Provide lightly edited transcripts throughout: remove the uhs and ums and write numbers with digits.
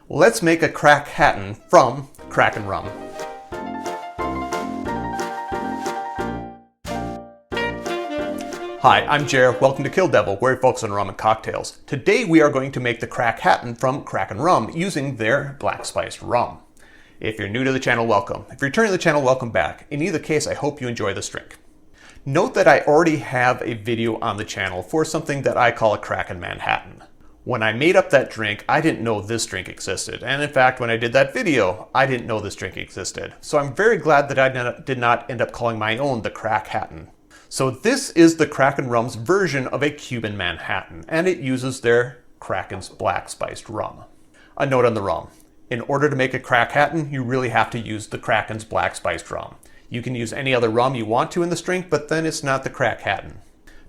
Let's make a Krakhattan from Kraken Rum. Hi, I'm Jer. Welcome to Kill-Divill, where we focus on rum and cocktails. Today we are going to make the Krakhattan from Kraken Rum using their black spiced rum. If you're new to the channel, welcome. If you're returning to the channel, welcome back. In either case, I hope you enjoy this drink. Note that I already have a video on the channel for something that I call a Kraken Manhattan. When I made up that drink, I didn't know this drink existed. And in fact, when I did that video, I didn't know this drink existed. So I'm very glad that I did not end up calling my own the Krakhattan. So this is the Kraken Rum's version of a Cuban Manhattan, and it uses their Kraken's black spiced rum. A note on the rum. In order to make a Krakhattan, you really have to use the Kraken's black spiced rum. You can use any other rum you want to in this drink, but then it's not the Krakhattan.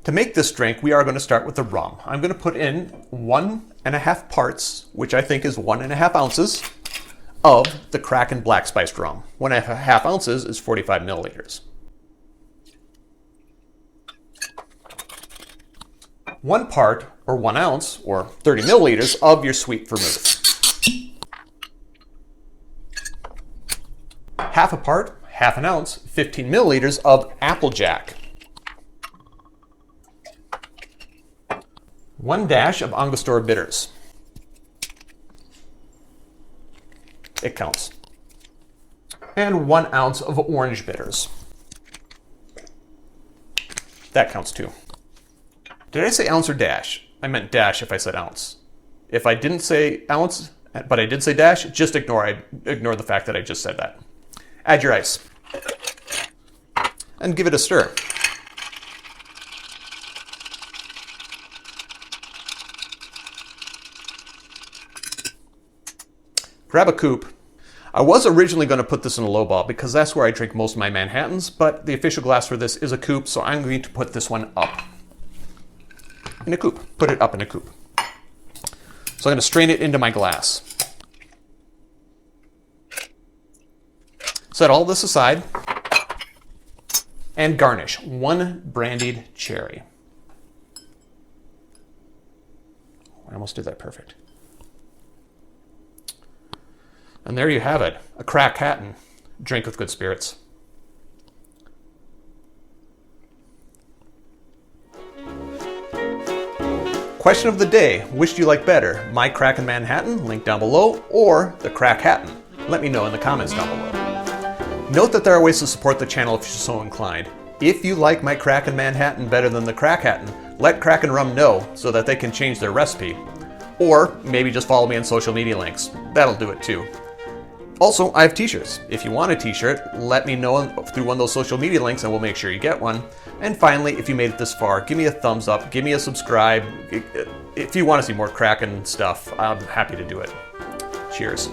To make this drink, we are going to start with the rum. I'm going to put in 1.5 parts, which I think is 1.5 ounces, of the Kraken black spiced rum. 1.5 ounces is 45 milliliters. 1 part, or 1 ounce, or 30 milliliters of your sweet vermouth. Half a part, half an ounce, 15 milliliters of Applejack. 1 dash of Angostura bitters. It counts. And 1 ounce of orange bitters. That counts too. Did I say ounce or dash? I meant dash if I said ounce. If I didn't say ounce, but I did say dash, just ignore the fact that I just said that. Add your ice. And give it a stir. Grab a coupe. I was originally going to put this in a lowball because that's where I drink most of my Manhattans, but the official glass for this is a coupe, so I'm going to put this one up in a coupe. Put it up in a coupe. So I'm going to strain it into my glass. Set all this aside and garnish 1 brandied cherry. I almost did that perfect. And there you have it, a Krakhattan. Drink with good spirits. Question of the day, which do you like better? My Kraken Manhattan, link down below, or the Krakhattan? Let me know in the comments down below. Note that there are ways to support the channel if you're so inclined. If you like my Kraken Manhattan better than the Krakhattan, let Kraken Rum know so that they can change their recipe. Or maybe just follow me on social media links. That'll do it too. Also, I have t-shirts. If you want a t-shirt, let me know through one of those social media links and we'll make sure you get one. And finally, if you made it this far, give me a thumbs up, give me a subscribe. If you want to see more Kraken stuff, I'm happy to do it. Cheers.